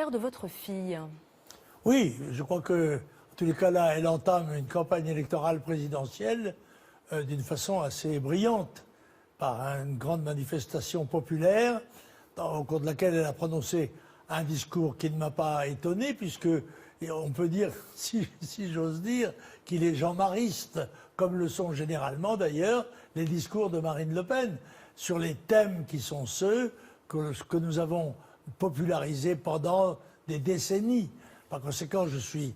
carrière de votre fille. Oui, je crois que, en tous les cas là, elle entame une campagne électorale présidentielle d'une façon assez brillante, par une grande manifestation populaire, au cours de laquelle elle a prononcé un discours qui ne m'a pas étonné, puisque on peut dire, si j'ose dire, qu'il est jean-mariste, comme le sont généralement d'ailleurs les discours de Marine Le Pen, sur les thèmes qui sont ceux que nous avons popularisés pendant des décennies. Par conséquent, je suis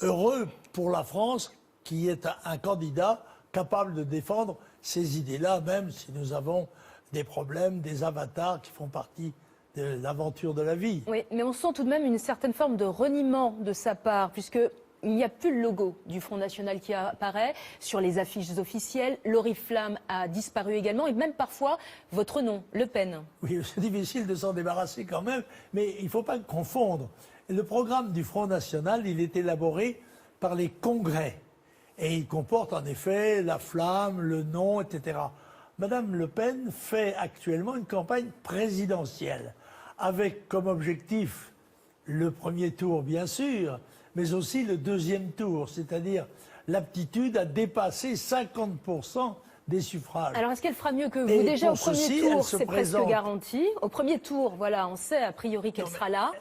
heureux pour la France qui est un candidat capable de défendre ces idées-là, même si nous avons des problèmes, des avatars qui font partie de l'aventure de la vie. Oui, mais on sent tout de même une certaine forme de reniement de sa part, puisqu'il n'y a plus le logo du Front National qui apparaît sur les affiches officielles. L'oriflamme a disparu également, et même parfois votre nom, Le Pen. Oui, c'est difficile de s'en débarrasser quand même, mais il ne faut pas confondre. Le programme du Front National, il est élaboré par les congrès. Et il comporte en effet la flamme, le nom, etc. Madame Le Pen fait actuellement une campagne présidentielle, avec comme objectif le premier tour, bien sûr, mais aussi le deuxième tour, c'est-à-dire l'aptitude à dépasser 50% des suffrages. Alors, est-ce qu'elle fera mieux que vous? Déjà, au premier tour, c'est presque présente... garanti. Au premier tour, voilà, on sait a priori qu'elle sera là.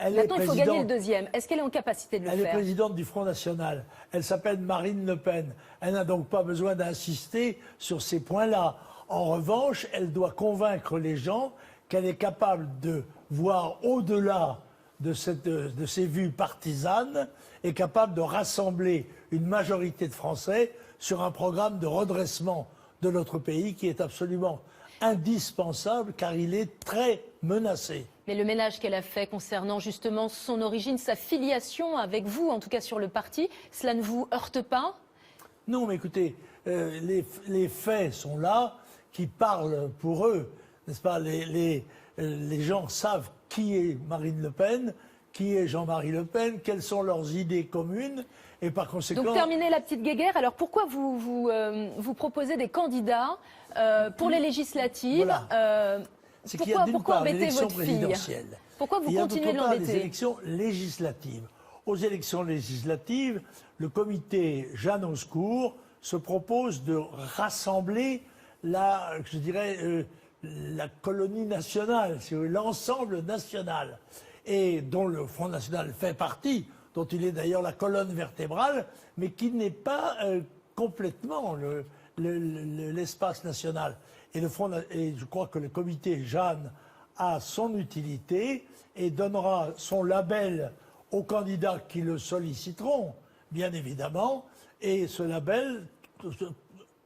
Elle Maintenant, il faut gagner le deuxième. Est-ce qu'elle est en capacité de le faire? Elle est présidente du Front National. Elle s'appelle Marine Le Pen. Elle n'a donc pas besoin d'insister sur ces points-là. En revanche, elle doit convaincre les gens qu'elle est capable de voir au-delà de ces vues partisanes et capable de rassembler une majorité de Français sur un programme de redressement de notre pays qui est absolument indispensable car il est très menacé. Mais le ménage qu'elle a fait concernant justement son origine, sa filiation avec vous, en tout cas sur le parti, cela ne vous heurte pas? Non, mais écoutez, les faits sont là, qui parlent pour eux, n'est-ce pas? Les gens savent qui est Marine Le Pen, qui est Jean-Marie Le Pen, quelles sont leurs idées communes, et par conséquent... Donc terminer la petite guéguerre, alors pourquoi vous proposez des candidats pour les législatives? Voilà. C'est qu'il y a d'une part l'élection présidentielle. Pourquoi vous continuez de l'embêter? Les élections législatives. Aux élections législatives, le comité Jeanne au secours se propose de rassembler la colonie nationale, l'ensemble national, et dont le Front National fait partie, dont il est d'ailleurs la colonne vertébrale, mais qui n'est pas complètement l'espace national. Et je crois que le comité Jeanne a son utilité et donnera son label aux candidats qui le solliciteront, bien évidemment, et ce label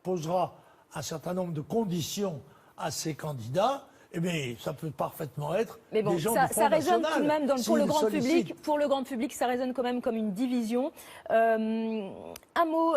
posera un certain nombre de conditions à ces candidats. Eh bien, ça peut parfaitement être des gens du Front ça résonne National, tout de même pour le grand public. Pour le grand public, ça résonne quand même comme une division. Un mot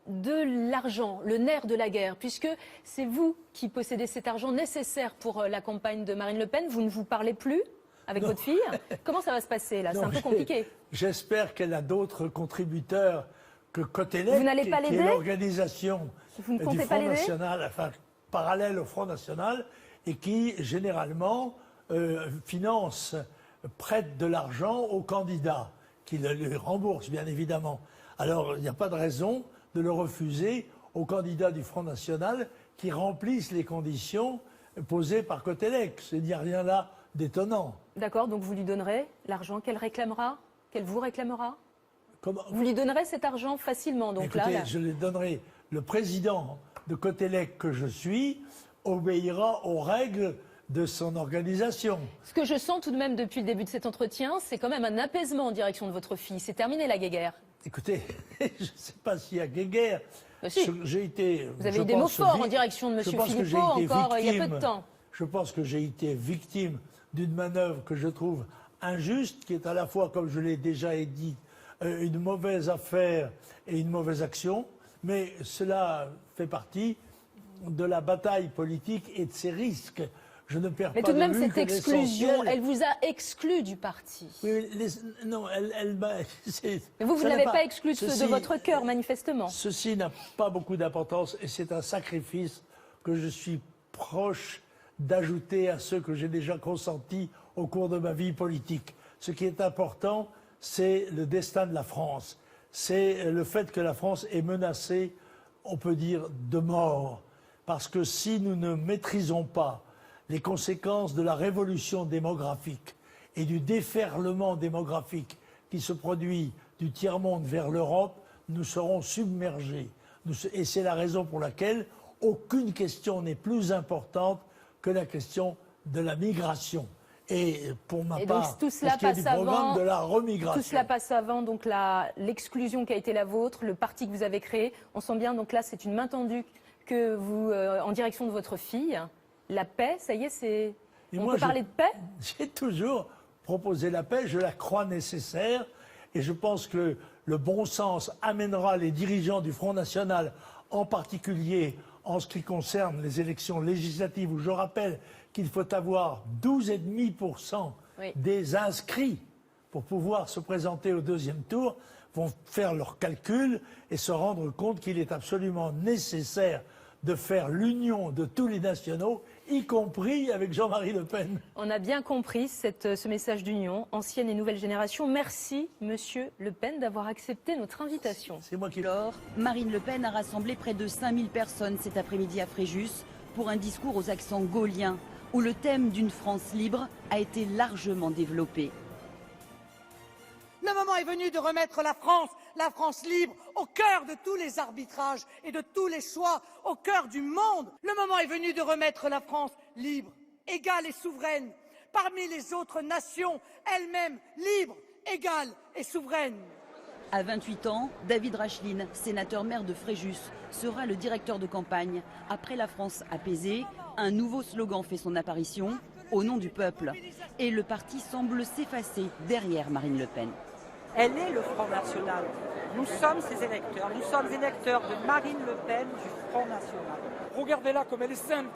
de l'argent, le nerf de la guerre, puisque c'est vous qui possédez cet argent nécessaire pour la campagne de Marine Le Pen. Vous ne vous parlez plus avec votre fille? Comment ça va se passer là? C'est un peu compliqué. J'espère qu'elle a d'autres contributeurs que Cotelec, vous n'allez pas qui est l'organisation du Front National, enfin parallèle au Front National, et qui généralement prête de l'argent aux candidats, qui le remboursent bien évidemment. Alors il n'y a pas de raison de le refuser aux candidats du Front National qui remplissent les conditions posées par Cotelec. Il n'y a rien là d'étonnant. D'accord, donc vous lui donnerez l'argent qu'elle réclamera, qu'elle vous réclamera? Comment? Vous lui donnerez cet argent facilement, donc. Écoutez, là. Je lui donnerai. Le président de Cotelec que je suis obéira aux règles de son organisation. Ce que je sens tout de même depuis le début de cet entretien, c'est quand même un apaisement en direction de votre fille. C'est terminé la guéguerre. Écoutez, je ne sais pas s'il y a guéguerre. Si. J'ai été, vous avez eu des mots forts en direction de M. Philippot encore il y a peu de temps. Je pense que j'ai été victime d'une manœuvre que je trouve injuste, qui est à la fois, comme je l'ai déjà dit, une mauvaise affaire et une mauvaise action, mais cela fait partie de la bataille politique et de ses risques. Je ne perds mais pas tout de même, vue cette exclusion, elle vous a exclu du parti. Oui, non, elle m'a... Mais vous ne l'avez pas exclu de votre cœur, manifestement. Ceci n'a pas beaucoup d'importance et c'est un sacrifice que je suis proche d'ajouter à ceux que j'ai déjà consentis au cours de ma vie politique. Ce qui est important, c'est le destin de la France. C'est le fait que la France est menacée, on peut dire, de mort. Parce que si nous ne maîtrisons pas les conséquences de la révolution démographique et du déferlement démographique qui se produit du tiers-monde vers l'Europe, nous serons submergés. Et c'est la raison pour laquelle aucune question n'est plus importante que la question de la migration. Et pour ma part, tout cela ce qui est du programme de la remigration. Tout cela passe avant donc l'exclusion qui a été la vôtre, le parti que vous avez créé. On sent bien, donc là, c'est une main tendue que vous, en direction de votre fille. La paix, ça y est, on peut parler de paix? J'ai toujours proposé la paix, je la crois nécessaire. Et je pense que le bon sens amènera les dirigeants du Front National, en particulier en ce qui concerne les élections législatives, où je rappelle qu'il faut avoir 12,5% des inscrits pour pouvoir se présenter au deuxième tour, vont faire leurs calculs et se rendre compte qu'il est absolument nécessaire de faire l'union de tous les nationaux, y compris avec Jean-Marie Le Pen. On a bien compris ce message d'union, ancienne et nouvelle génération. Merci, Monsieur Le Pen, d'avoir accepté notre invitation. C'est moi qui... Marine Le Pen a rassemblé près de 5000 personnes cet après-midi à Fréjus pour un discours aux accents gaulliens, où le thème d'une France libre a été largement développé. Le moment est venu de remettre la France libre, au cœur de tous les arbitrages et de tous les choix, au cœur du monde. Le moment est venu de remettre la France libre, égale et souveraine, parmi les autres nations, elle-même libre, égale et souveraine. À 28 ans, David Racheline, sénateur maire de Fréjus, sera le directeur de campagne. Après la France apaisée, un nouveau slogan fait son apparition, au nom du peuple. Et le parti semble s'effacer derrière Marine Le Pen. Elle est le Front National. Nous sommes ses électeurs. Nous sommes électeurs de Marine Le Pen du Front National. Regardez-la comme elle est simple.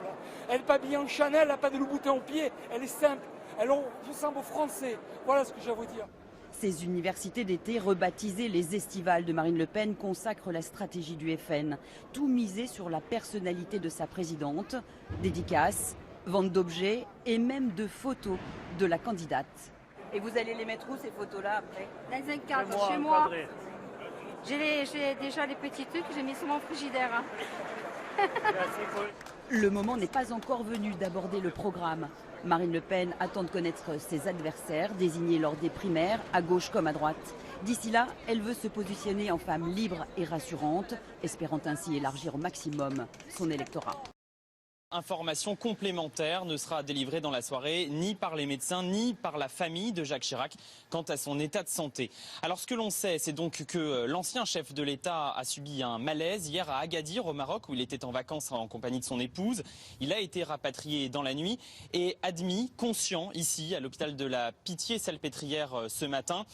Elle n'est pas habillée en Chanel, elle n'a pas de Louboutin au pied. Elle est simple. Elle ressemble aux Français. Voilà ce que j'ai à vous dire. Ces universités d'été, rebaptisées les estivales de Marine Le Pen, consacrent la stratégie du FN. Tout misé sur la personnalité de sa présidente. Dédicaces, vente d'objets et même de photos de la candidate. Et vous allez les mettre où ces photos-là après? Dans un cadre, chez moi. J'ai déjà les petits trucs que j'ai mis sur mon frigidaire. Le moment n'est pas encore venu d'aborder le programme. Marine Le Pen attend de connaître ses adversaires, désignés lors des primaires, à gauche comme à droite. D'ici là, elle veut se positionner en femme libre et rassurante, espérant ainsi élargir au maximum son électorat. Information complémentaire ne sera délivrée dans la soirée ni par les médecins ni par la famille de Jacques Chirac quant à son état de santé. Alors ce que l'on sait, c'est donc que l'ancien chef de l'État a subi un malaise hier à Agadir au Maroc où il était en vacances en compagnie de son épouse. Il a été rapatrié dans la nuit et admis conscient ici à l'hôpital de la Pitié-Salpêtrière ce matin.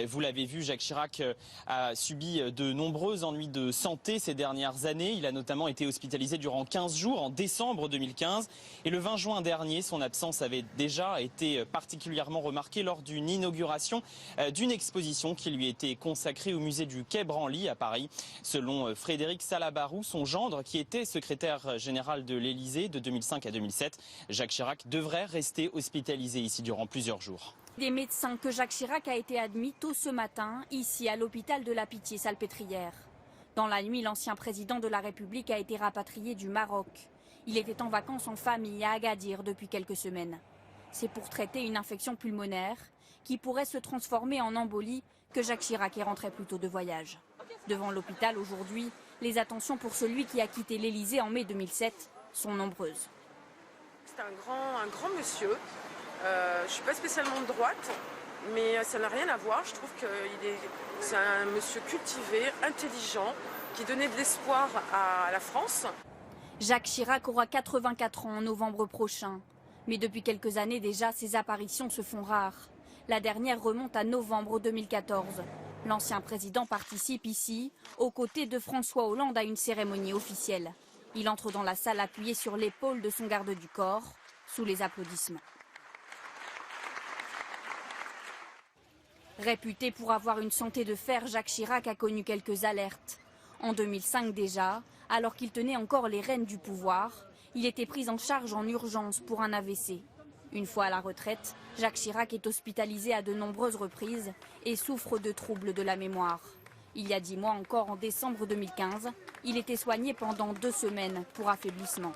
Vous l'avez vu, Jacques Chirac a subi de nombreux ennuis de santé ces dernières années. Il a notamment été hospitalisé durant 15 jours en décembre 2015 et le 20 juin dernier, son absence avait déjà été particulièrement remarquée lors d'une inauguration d'une exposition qui lui était consacrée au musée du Quai Branly à Paris. Selon Frédéric Salabarou, son gendre qui était secrétaire général de l'Élysée de 2005 à 2007, Jacques Chirac devrait rester hospitalisé ici durant plusieurs jours. Des médecins que Jacques Chirac a été admis tôt ce matin, ici à l'hôpital de la Pitié-Salpêtrière. Dans la nuit, l'ancien président de la République a été rapatrié du Maroc. Il était en vacances en famille à Agadir depuis quelques semaines. C'est pour traiter une infection pulmonaire qui pourrait se transformer en embolie que Jacques Chirac est rentré plus tôt de voyage. Devant l'hôpital aujourd'hui, les attentions pour celui qui a quitté l'Élysée en mai 2007 sont nombreuses. C'est un grand monsieur. Je ne suis pas spécialement de droite, mais ça n'a rien à voir. Je trouve que c'est un monsieur cultivé, intelligent, qui donnait de l'espoir à la France. Jacques Chirac aura 84 ans en novembre prochain. Mais depuis quelques années déjà, ses apparitions se font rares. La dernière remonte à novembre 2014. L'ancien président participe ici, aux côtés de François Hollande, à une cérémonie officielle. Il entre dans la salle appuyé sur l'épaule de son garde du corps, sous les applaudissements. Réputé pour avoir une santé de fer, Jacques Chirac a connu quelques alertes. En 2005 déjà, alors qu'il tenait encore les rênes du pouvoir, il était pris en charge en urgence pour un AVC. Une fois à la retraite, Jacques Chirac est hospitalisé à de nombreuses reprises et souffre de troubles de la mémoire. Il y a 10 mois encore, en décembre 2015, il était soigné pendant 2 semaines pour affaiblissement.